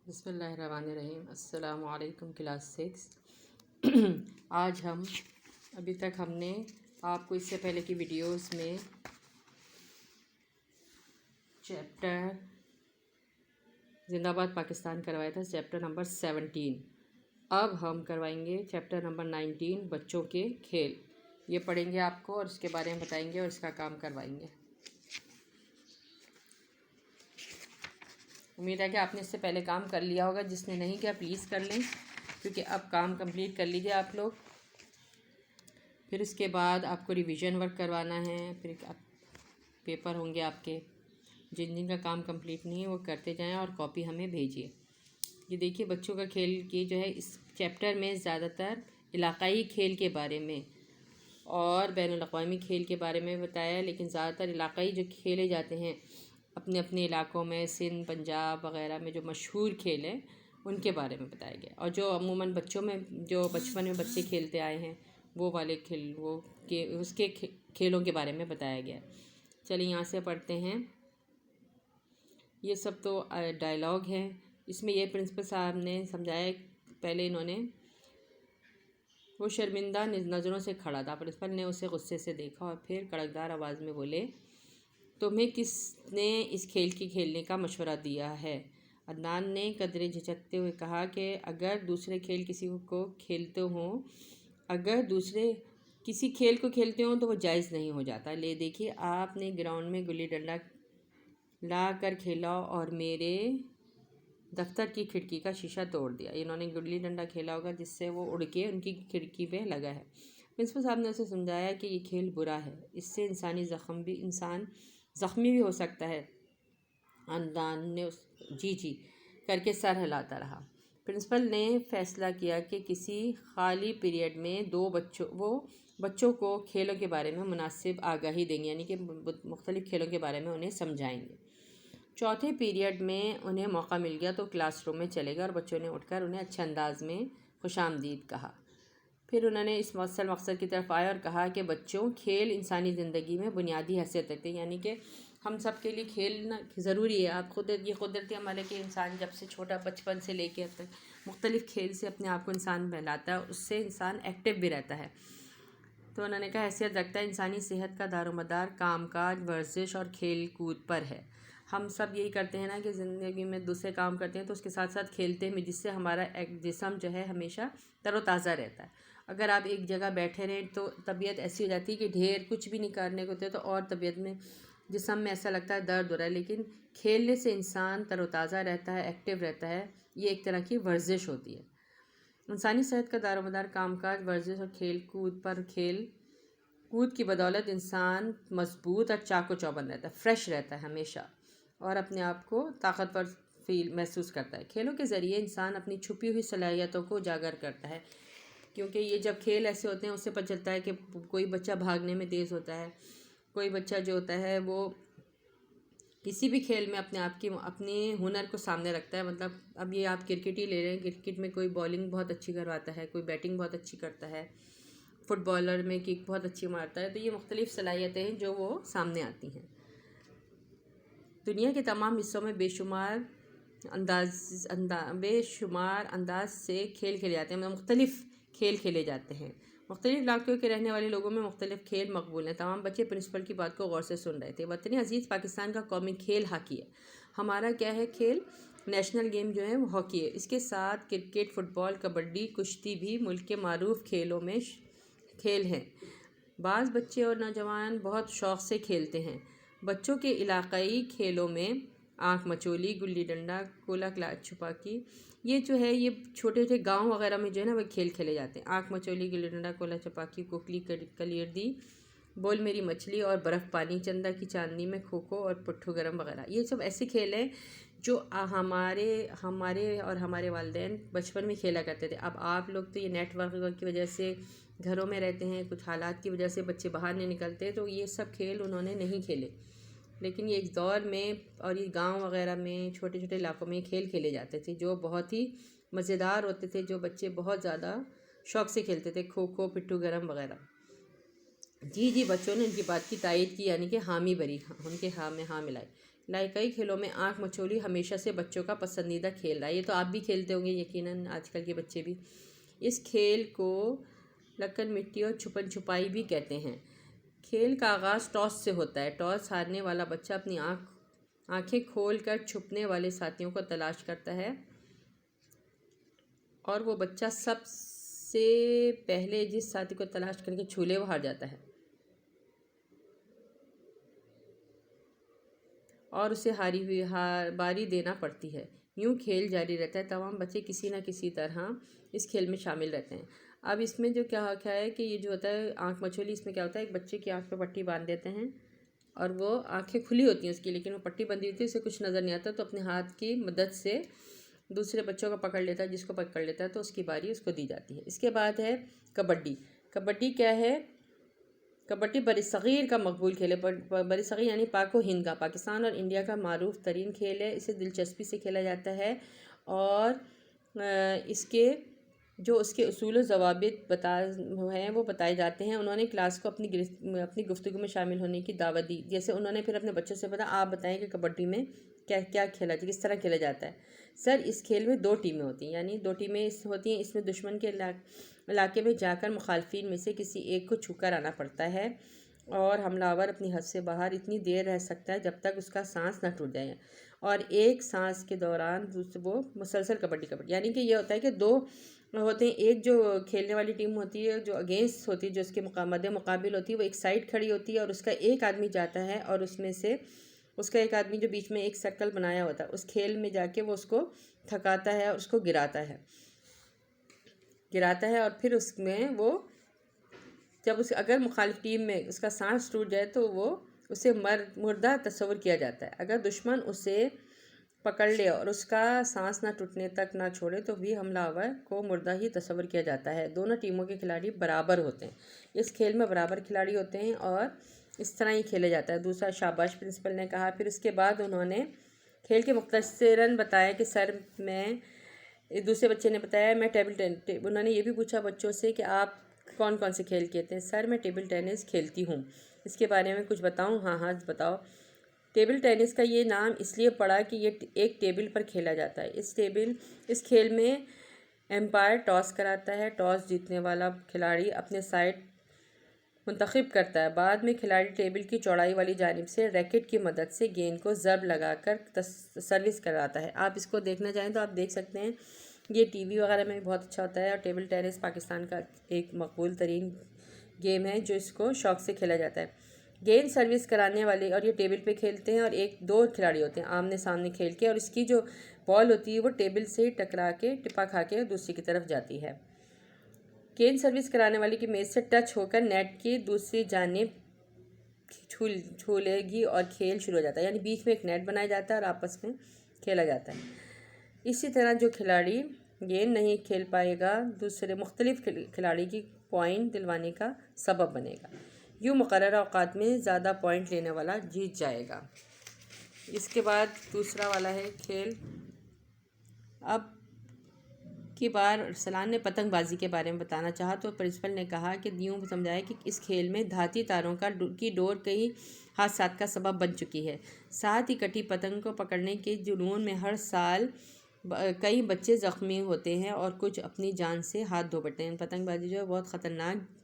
بسم اللہ الرحمن الرحیم۔ السلام علیکم کلاس 6۔ آج ابھی تک ہم نے آپ کو اس سے پہلے کی ویڈیوز میں چیپٹر زندہ باد پاکستان کروایا تھا، چیپٹر نمبر 17۔ اب ہم کروائیں گے چیپٹر نمبر 19 بچوں کے کھیل۔ یہ پڑھیں گے آپ کو اور اس کے بارے میں بتائیں گے اور اس کا کام کروائیں گے۔ امید ہے کہ آپ نے اس سے پہلے کام کر لیا ہوگا، جس نے نہیں کیا پلیز کر لیں، کیونکہ اب کام کمپلیٹ کر لیجیے آپ لوگ۔ پھر اس کے بعد آپ کو ریویژن ورک کروانا ہے، پھر پیپر ہوں گے آپ کے۔ جن جن کا کام کمپلیٹ نہیں ہے وہ کرتے جائیں اور کاپی ہمیں بھیجیے۔ یہ دیکھیے بچوں کا کھیل کی جو ہے اس چیپٹر میں زیادہ تر علاقائی کھیل کے بارے میں اور بین الاقوامی کھیل کے بارے میں بتایا ہے، لیکن زیادہ تر علاقائی جو کھیلے جاتے ہیں اپنے اپنے علاقوں میں، سندھ، پنجاب وغیرہ میں جو مشہور کھیل ہیں ان کے بارے میں بتایا گیا، اور جو عموماً بچوں میں جو بچپن میں بچے کھیلتے آئے ہیں وہ والے کھیل اس کے کھیلوں کے بارے میں بتایا گیا۔ چلیے یہاں سے پڑھتے ہیں۔ یہ سب تو ڈائلاگ ہے۔ اس میں یہ پرنسپل صاحب نے سمجھایا، پہلے انہوں نے وہ شرمندہ نظروں سے کھڑا تھا، پرنسپل نے اسے غصے سے دیکھا اور پھر کڑکدار آواز میں بولے، تمہیں کس نے اس کھیل کی کھیلنے کا مشورہ دیا ہے؟ عدنان نے قدرے جھجکتے ہوئے کہا کہ اگر دوسرے کھیل کسی کھیل کو کھیلتے ہوں تو وہ جائز نہیں ہو جاتا۔ لے دیکھیے، آپ نے گراؤنڈ میں گلی ڈنڈا لا کر کھیلا اور میرے دفتر کی کھڑکی کا شیشہ توڑ دیا۔ انہوں نے گلی ڈنڈا کھیلا ہوگا جس سے وہ اڑ کے ان کی کھڑکی پہ لگا ہے۔ پرنسپل صاحب نے اسے سمجھایا کہ یہ کھیل برا ہے، اس سے انسان زخمی بھی ہو سکتا ہے۔ عدنان نے جی کر کے سر ہلاتا رہا۔ پرنسپل نے فیصلہ کیا کہ کسی خالی پیریڈ میں وہ بچوں کو کھیلوں کے بارے میں مناسب آگاہی دیں گے، یعنی کہ مختلف کھیلوں کے بارے میں انہیں سمجھائیں گے۔ چوتھے پیریڈ میں انہیں موقع مل گیا تو کلاس روم میں چلے گا اور بچوں نے اٹھ کر انہیں اچھے انداز میں خوش آمدید کہا۔ پھر انہوں نے اس مؤثر مقصد کی طرف آئے اور کہا کہ بچوں، کھیل انسانی زندگی میں بنیادی حیثیت رکھتے ہیں، یعنی کہ ہم سب کے لیے کھیلنا ضروری ہے۔ یہ قدرتی عمل ہے کہ انسان جب سے چھوٹا بچپن سے لے کے اب تک مختلف کھیل سے اپنے آپ کو انسان بہلاتا ہے، اس سے انسان ایکٹیو بھی رہتا ہے۔ تو انہوں نے کہا حیثیت رکھتا ہے، انسانی صحت کا دار و مدار کام کاج، ورزش اور کھیل کود پر ہے۔ ہم سب یہی کرتے ہیں نا کہ زندگی میں دوسرے کام کرتے ہیں تو اس کے ساتھ ساتھ کھیلتے ہیں، جس سے ہمارا جسم جو ہے ہمیشہ تر و تازہ رہتا ہے۔ اگر آپ ایک جگہ بیٹھے رہیں تو طبیعت ایسی ہو جاتی ہے کہ ڈھیر کچھ بھی نہیں کرنے کو ہوتے، تو اور طبیعت میں جسم میں ایسا لگتا ہے درد ہو رہا ہے، لیکن کھیلنے سے انسان تر و تازہ رہتا ہے، ایکٹیو رہتا ہے۔ یہ ایک طرح کی ورزش ہوتی ہے۔ انسانی صحت کا دار و مدار کام کاج، ورزش اور کھیل کود پر۔ کھیل کود کی بدولت انسان مضبوط اور چاق و چوبند رہتا ہے، فریش رہتا ہے ہمیشہ، اور اپنے آپ کو طاقتور محسوس کرتا ہے۔ کھیلوں کے ذریعے انسان اپنی چھپی ہوئی صلاحیتوں کو اجاگر کرتا ہے، کیونکہ یہ جب کھیل ایسے ہوتے ہیں اس سے پتہ چلتا ہے کہ کوئی بچہ بھاگنے میں تیز ہوتا ہے، کوئی بچہ جو ہوتا ہے وہ کسی بھی کھیل میں اپنے ہنر کو سامنے رکھتا ہے۔ مطلب اب یہ آپ کرکٹ ہی لے رہے ہیں، کرکٹ میں کوئی بالنگ بہت اچھی کرواتا ہے، کوئی بیٹنگ بہت اچھی کرتا ہے، فٹ بالر میں کک بہت اچھی مارتا ہے، تو یہ مختلف صلاحیتیں ہیں جو وہ سامنے آتی ہیں۔ دنیا کے تمام حصوں میں بے شمار انداز سے کھیل کھیلے جاتے ہیں، مطلب مختلف کھیل کھیلے جاتے ہیں۔ مختلف علاقوں کے رہنے والے لوگوں میں مختلف کھیل مقبول ہیں۔ تمام بچے پرنسپل کی بات کو غور سے سن رہے تھے۔ وطن عزیز، پاکستان کا قومی کھیل ہاکی ہے۔ ہمارا کیا ہے کھیل؟ نیشنل گیم جو ہے وہ ہاکی ہے۔ اس کے ساتھ کرکٹ، فٹ بال، کبڈی، کشتی بھی ملک کے معروف کھیلوں میں کھیل ہیں۔ بعض بچے اور نوجوان بہت شوق سے کھیلتے ہیں۔ بچوں کے علاقائی کھیلوں میں آنکھ مچولی، گلی ڈنڈا، کولا چھپاکی، یہ جو ہے یہ چھوٹے چھوٹے گاؤں وغیرہ میں جو ہے نا وہ کھیل کھیلے جاتے ہیں۔ آنکھ مچولی، گلی ڈنڈا، کولا چھپاکی، کوکلی کلیردی، بول میری مچھلی اور برف پانی، چندہ کی چاندنی میں کھوکھو اور پٹھو گرم وغیرہ، یہ سب ایسے کھیل ہیں جو ہمارے اور ہمارے والدین بچپن میں کھیلا کرتے تھے۔ اب آپ لوگ تو یہ نیٹ ورک کی وجہ سے گھروں میں رہتے ہیں، کچھ حالات کی وجہ سے بچے باہر نہیں نکلتے، تو یہ سب کھیل انہوں نے نہیں کھیلے، لیکن یہ ایک دور میں اور یہ گاؤں وغیرہ میں چھوٹے چھوٹے علاقوں میں کھیل کھیلے جاتے تھے جو بہت ہی مزیدار ہوتے تھے، جو بچے بہت زیادہ شوق سے کھیلتے تھے، کھوکھو، پٹھو گرم وغیرہ۔ جی بچوں نے ان کی بات کی تائید کی، یعنی کہ حامی بری، ان کے ہاں میں ہاں ملائی۔ کئی کھیلوں میں آنکھ مچولی ہمیشہ سے بچوں کا پسندیدہ کھیل رہا ہے. یہ تو آپ بھی کھیلتے ہوں گے یقیناً، آج کل کے بچے بھی. اس کھیل کو لکن مٹی اور چھپن چھپائی بھی کہتے ہیں. کھیل کا آغاز ٹاس سے ہوتا ہے. ٹاس ہارنے والا بچہ اپنی آنکھیں کھول کر چھپنے والے ساتھیوں کو تلاش کرتا ہے اور وہ بچہ سب سے پہلے جس ساتھی کو تلاش کر کے چھولے وہ ہار جاتا ہے اور اسے ہاری ہوئی باری دینا پڑتی ہے. یوں کھیل جاری رہتا ہے. تمام بچے کسی نہ کسی طرح اس کھیل میں شامل رہتے ہیں. اب اس میں جو کیا ہے کہ یہ جو ہوتا ہے آنکھ مچولی، اس میں کیا ہوتا ہے، ایک بچے کی آنکھ پہ پٹی باندھ دیتے ہیں اور وہ آنکھیں کھلی ہوتی ہیں اس کی، لیکن وہ پٹی بندھی ہوتی ہے، اسے کچھ نظر نہیں آتا، تو اپنے ہاتھ کی مدد سے دوسرے بچوں کو پکڑ لیتا ہے. جس کو پکڑ لیتا ہے تو اس کی باری اس کو دی جاتی ہے. اس کے بعد ہے کبڈی. کبڈی کیا ہے؟ کبڈی برصغیر کا مقبول کھیل ہے. برصغیر یعنی پاک و ہند کا، پاکستان اور انڈیا کا معروف ترین کھیل ہے. اسے دلچسپی سے کھیلا جاتا ہے اور اس کے اصول و ضوابط ہیں وہ بتائے جاتے ہیں. انہوں نے کلاس کو اپنی گفتگو میں شامل ہونے کی دعوت دی. جیسے انہوں نے پھر اپنے بچوں سے آپ بتائیں کہ کبڈی میں کیا کھیلا جاتا ہے، کس طرح کھیلا جاتا ہے. سر، اس کھیل میں 2 ٹیمیں ہوتی ہیں، یعنی 2 ٹیمیں ہوتی ہیں. اس میں دشمن کے علاقے میں جا کر مخالفین میں سے کسی ایک کو چھو کر آنا پڑتا ہے اور حملہ آور اپنی حد سے باہر اتنی دیر رہ سکتا ہے جب تک اس کا سانس نہ ٹوٹ جائے، اور ایک سانس کے دوران وہ مسلسل کبڈی یعنی کہ یہ ہوتا ہے کہ 2 ہوتے ہیں. ایک جو کھیلنے والی ٹیم ہوتی ہے، جو اگینسٹ ہوتی ہے، جو اس کے مقابل ہوتی ہے، وہ ایک سائڈ کھڑی ہوتی ہے اور اس کا ایک آدمی جاتا ہے اور اس میں سے اس کا ایک آدمی جو بیچ میں ایک سرکل بنایا ہوتا ہے، اس کھیل میں جا کے وہ اس کو تھکاتا ہے اور اس کو گراتا ہے اور پھر اس میں وہ جب اگر مخالف ٹیم میں اس کا سانس ٹوٹ جائے تو وہ اسے مردہ تصور کیا جاتا ہے. اگر دشمن اسے پکڑ لے اور اس کا سانس نہ ٹوٹنے تک نہ چھوڑے تو بھی حملہ آور کو مردہ ہی تصور کیا جاتا ہے. دونوں ٹیموں کے کھلاڑی برابر ہوتے ہیں. اس کھیل میں برابر کھلاڑی ہوتے ہیں اور اس طرح ہی کھیلا جاتا ہے. دوسرا شاباش پرنسپل نے کہا. پھر اس کے بعد انہوں نے کھیل کے مختصراً بتایا کہ سر دوسرے بچے نے بتایا میں انہوں نے یہ بھی پوچھا بچوں سے کہ آپ کون کون سے کھیل کھیلتے ہیں. سر، میں ٹیبل ٹینس کھیلتی ہوں. اس کے بارے میں کچھ بتاؤں؟ ہاں بتاؤ. ٹیبل ٹینس کا یہ نام اس لیے پڑا کہ یہ ایک ٹیبل پر کھیلا جاتا ہے. اس کھیل میں امپائر ٹاس کراتا ہے. ٹاس جیتنے والا کھلاڑی اپنے سائڈ منتخب کرتا ہے. بعد میں کھلاڑی ٹیبل کی چوڑائی والی جانب سے ریکٹ کی مدد سے گیند کو ضرب لگا کر سروس کراتا ہے. آپ اس کو دیکھنا چاہیں تو آپ دیکھ سکتے ہیں. یہ ٹی وی وغیرہ میں بہت اچھا ہوتا ہے اور ٹیبل ٹینس پاکستان کا ایک مقبول ترین گیم ہے جو اس کو شوق سے کھیلا جاتا ہے. گیند سروس کرانے والے اور یہ ٹیبل پہ کھیلتے ہیں اور 1-2 کھلاڑی ہوتے ہیں آمنے سامنے کھیل کے، اور اس کی جو بال ہوتی ہے وہ ٹیبل سے ٹکرا کے ٹپا کھا کے دوسری کی طرف جاتی ہے. گیند سروس کرانے والی کی میز سے ٹچ ہو کر نیٹ کی دوسری جانب چھولے گی اور کھیل شروع ہو جاتا ہے. یعنی بیچ میں ایک نیٹ بنایا جاتا ہے اور آپس میں کھیلا جاتا ہے. اسی طرح جو کھلاڑی گیند نہیں کھیل پائے گا دوسرے مختلف کھلاڑی کی پوائنٹ دلوانے کا سبب بنے گا. یوں مقررہ اوقات میں زیادہ پوائنٹ لینے والا جیت جائے گا. اس کے بعد دوسرا والا ہے کھیل. اب کی بار ارسلان نے پتنگ بازی کے بارے میں بتانا چاہا تو پرنسپل نے کہا کہ یوں سمجھایا کہ اس کھیل میں دھاتی تاروں کی ڈور کئی حادثات کا سبب بن چکی ہے. ساتھ ہی کٹی پتنگ کو پکڑنے کے جنون میں ہر سال کئی بچے زخمی ہوتے ہیں اور کچھ اپنی جان سے ہاتھ دھو بیٹھتے ہیں. پتنگ بازی جو ہے بہت خطرناک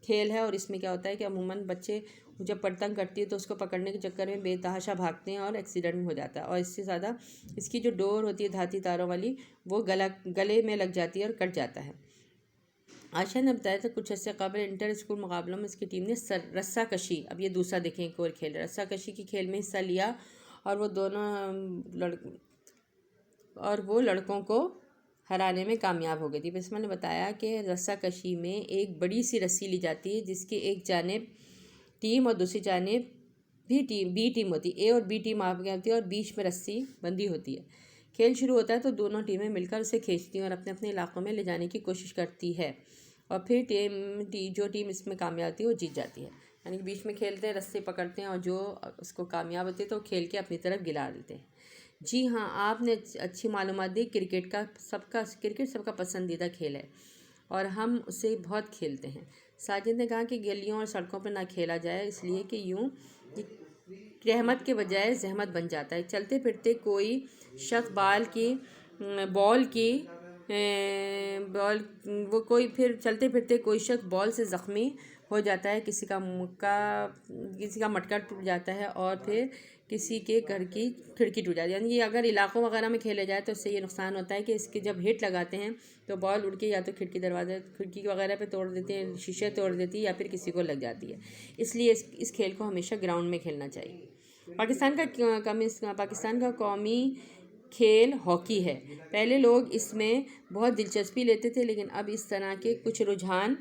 کھیل ہے اور اس میں کیا ہوتا ہے کہ عموماً بچے جب پتنگ کٹتی ہے تو اس کو پکڑنے کے چکر میں بے تحاشا بھاگتے ہیں اور ایکسیڈنٹ ہو جاتا ہے. اور اس سے زیادہ اس کی جو ڈور ہوتی ہے دھاتی تاروں والی وہ گلے میں لگ جاتی ہے اور کٹ جاتا ہے. عائشہ نے بتایا تھا کچھ عرصے قبل انٹر اسکول مقابلوں میں اس کی ٹیم نے رسہ کشی، اب یہ دوسرا دیکھیں ایک اور کھیل، رسہ کشی کی کھیل میں حصہ لیا اور وہ لڑکوں کو ہرانے میں کامیاب ہو گئی تھی. پرنسپل نے بتایا کہ رسہ کشی میں ایک بڑی سی رسی لی جاتی ہے جس کے ایک جانب ٹیم اور دوسری جانب بی ٹیم ہوتی ہے. اے اور بی ٹیم آپ کے ہوتی ہے اور بیچ میں رسی بندھی ہوتی ہے. کھیل شروع ہوتا ہے تو دونوں ٹیمیں مل کر اسے کھینچتی ہیں اور اپنے اپنے علاقوں میں لے جانے کی کوشش کرتی ہے اور پھر جو ٹیم اس میں کامیاب ہوتی ہے وہ جیت جاتی ہے. یعنی کہ بیچ میں کھیلتے ہیں، رسی پکڑتے ہیں اور جو اس کو کامیاب ہوتی ہے تو کھیل کے اپنی طرف گلا دیتے ہیں. جی ہاں، آپ نے اچھی معلومات دی. کرکٹ سب کا پسندیدہ کھیل ہے اور ہم اسے بہت کھیلتے ہیں. ساجد نے کہا کہ گلیوں اور سڑکوں پر نہ کھیلا جائے اس لیے کہ رحمت کے بجائے زحمت بن جاتا ہے۔ چلتے پھرتے کوئی شخص چلتے پھرتے کوئی شخص بال سے زخمی ہو جاتا ہے، کسی کا مٹکا ٹوٹ جاتا ہے اور پھر کسی کے گھر کی کھڑکی ٹوٹ جاتی ہے۔ یعنی اگر علاقوں وغیرہ میں کھیلے جائے تو اس سے یہ نقصان ہوتا ہے کہ اس کے جب ہٹ لگاتے ہیں تو بال اڑ کے یا تو کھڑکی وغیرہ پہ توڑ دیتے ہیں، شیشے توڑ دیتی ہے یا پھر کسی کو لگ جاتی ہے۔ اس لیے اس کھیل کو ہمیشہ گراؤنڈ میں کھیلنا چاہیے۔ پاکستان کا قومی کھیل ہاکی ہے۔ پہلے لوگ اس میں بہت دلچسپی لیتے تھے، لیکن اب اس طرح کے کچھ رجحان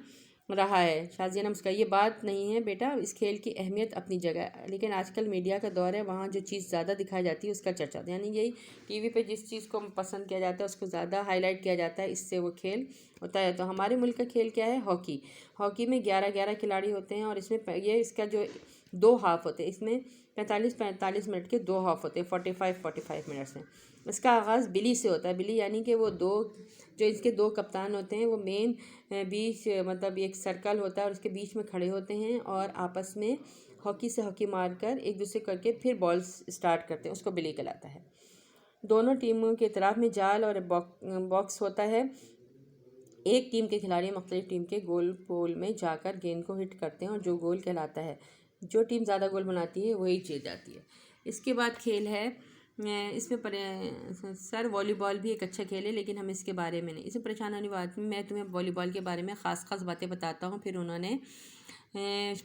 رہا ہے۔ شازیہ نے مسکرائی، یہ بات نہیں ہے بیٹا، اس کھیل کی اہمیت اپنی جگہ ہے، لیکن آج کل میڈیا کا دور ہے، وہاں جو چیز زیادہ دکھائی جاتی ہے اس کا چرچا ہوتا ہے۔ یعنی یہی ٹی وی پہ جس چیز کو پسند کیا جاتا ہے اس کو زیادہ ہائی لائٹ کیا جاتا ہے، اس سے وہ کھیل ہوتا ہے۔ تو ہمارے ملک کا کھیل کیا ہے؟ ہاکی۔ ہاکی میں 11 کھلاڑی ہوتے ہیں اور اس کا جو 2 ہاف ہوتے ہیں، اس میں 45 منٹ کے 2 ہاف ہوتے ہیں، 45 منٹس میں۔ اس کا آغاز بلی سے ہوتا ہے۔ بلی یعنی کہ وہ جو اس کے 2 کپتان ہوتے ہیں، وہ مین بیچ مطلب ایک سرکل ہوتا ہے اور اس کے بیچ میں کھڑے ہوتے ہیں اور آپس میں ہاکی سے ہاکی مار کر ایک دوسرے کر کے پھر بالز سٹارٹ کرتے ہیں، اس کو بلی کہلاتا ہے۔ دونوں ٹیموں کے اطراف میں جال اور باکس ہوتا ہے۔ ایک ٹیم کے کھلاڑی مختلف ٹیم کے گول پول میں جا کر گیند کو ہٹ کرتے ہیں اور جو گول کہلاتا ہے، جو ٹیم زیادہ گول بناتی ہے وہی جیت جاتی ہے۔ اس کے بعد کھیل ہے، اس میں والی بال بھی ایک اچھا کھیل ہے، لیکن ہم اس کے بارے میں نہیں، اس میں پریشان ہونے بات میں تمہیں والی بال کے بارے میں خاص باتیں بتاتا ہوں۔ پھر انہوں نے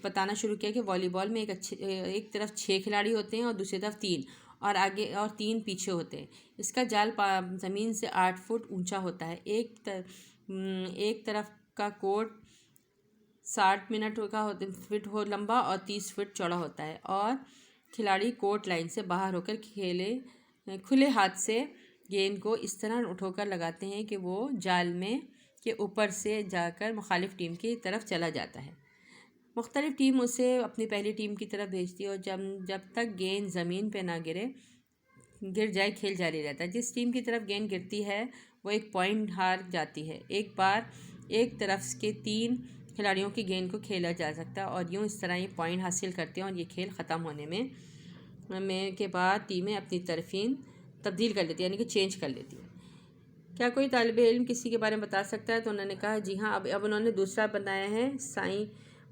بتانا شروع کیا کہ والی بال میں ایک طرف 6 کھلاڑی ہوتے ہیں اور دوسری طرف 3، اور آگے اور 3 پیچھے ہوتے ہیں۔ اس کا جال زمین سے 8 فٹ اونچا ہوتا ہے۔ ایک طرف کا کورٹ 60 فٹ لمبا اور 30 فٹ چوڑا ہوتا ہے، اور کھلاڑی کورٹ لائن سے باہر ہو کر کھلے ہاتھ سے گیند کو اس طرح اٹھو کر لگاتے ہیں کہ وہ جال میں کے اوپر سے جا کر مخالف ٹیم کی طرف چلا جاتا ہے۔ مختلف ٹیم اسے اپنی پہلی ٹیم کی طرف بھیجتی ہے اور جب تک گیند زمین پہ نہ گر جائے کھیل جاری رہتا ہے۔ جس ٹیم کی طرف گیند گرتی ہے وہ 1 پوائنٹ ہار جاتی ہے۔ ایک بار ایک طرف کے 3 کھلاڑیوں کی گیند کو کھیلا جا سکتا ہے اور یوں اس طرح یہ پوائنٹ حاصل کرتے ہیں، اور یہ کھیل ختم ہونے کے بعد ٹیمیں اپنی طرفین تبدیل کر لیتی ہیں، یعنی کہ چینج کر لیتی ہیں۔ کیا کوئی طالب علم کسی کے بارے میں بتا سکتا ہے؟ تو انہوں نے کہا جی ہاں۔ اب انہوں نے دوسرا بتایا ہے سائیں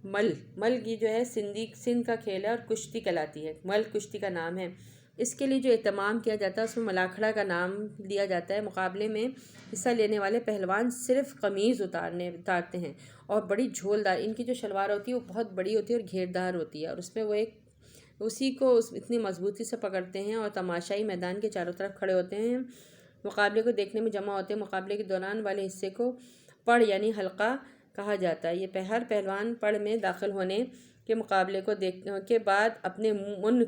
مل کی جو ہے سندھ کا کھیل ہے اور کشتی کہلاتی ہے۔ مل کشتی کا نام ہے۔ اس کے لیے جو اہتمام کیا جاتا ہے اس میں ملاکھڑا کا نام لیا جاتا ہے۔ مقابلے میں حصہ لینے والے پہلوان صرف قمیض اتارتے ہیں اور بڑی جھولدار، ان کی جو شلوار ہوتی ہے وہ بہت بڑی ہوتی ہے اور گھیردار ہوتی ہے، اور اس میں وہ اسی کو اتنی مضبوطی سے پکڑتے ہیں اور تماشائی میدان کے چاروں طرف کھڑے ہوتے ہیں، مقابلے کو دیکھنے میں جمع ہوتے ہیں۔ مقابلے کے دوران والے حصے کو پڑ یعنی حلقہ کہا جاتا ہے۔ یہ ہر پہلوان پڑ میں داخل ہونے کے مقابلے کو دیکھنے کے بعد اپنے منہ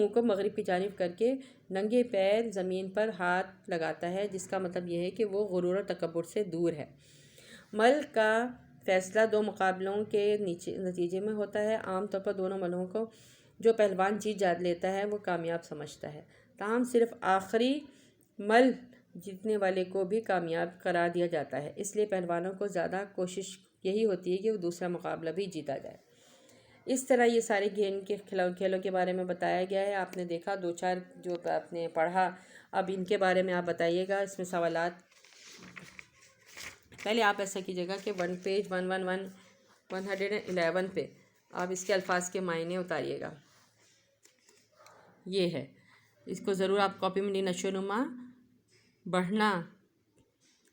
کو مغرب کی جانب کر کے ننگے پیر زمین پر ہاتھ لگاتا ہے، جس کا مطلب یہ ہے کہ وہ غرور اور تکبر سے دور ہے۔ مل کا فیصلہ 2 مقابلوں کے نتیجے میں ہوتا ہے۔ عام طور پر دونوں ملوں کو جو پہلوان جیت لیتا ہے وہ کامیاب سمجھتا ہے، تاہم صرف آخری مل جیتنے والے کو بھی کامیاب قرار دیا جاتا ہے۔ اس لیے پہلوانوں کو زیادہ کوشش یہی ہوتی ہے کہ وہ دوسرا مقابلہ بھی جیتا جائے۔ اس طرح یہ سارے گیم کے کھیلوں کے بارے میں بتایا گیا ہے۔ آپ نے دیکھا 2-4 جو آپ نے پڑھا، اب ان کے بارے میں آپ بتائیے گا۔ اس میں سوالات پہلے آپ ایسا کیجیے گا کہ پیج 111 پہ آپ اس کے الفاظ کے معنی اتاریے گا۔ یہ ہے، اس کو ضرور آپ کاپی میں نشو نما: بڑھنا،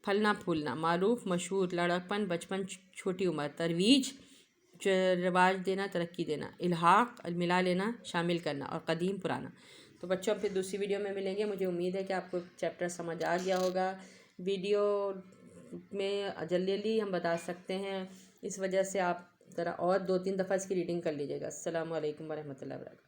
پھلنا پھولنا، معروف مشہور، لڑکپن بچپن چھوٹی عمر، ترویج رواج دینا ترقی دینا، الحاق ملا لینا شامل کرنا، اور قدیم پرانا۔ تو بچوں پھر دوسری ویڈیو میں ملیں گے۔ مجھے امید ہے کہ آپ کو چیپٹر سمجھ آ گیا ہوگا۔ ویڈیو میں جلدی ہم بتا سکتے ہیں، اس وجہ سے آپ ذرا اور 2-3 دفعہ اس کی ریڈنگ کر لیجیے گا۔ السلام علیکم ورحمۃ اللہ وبرکاتہ۔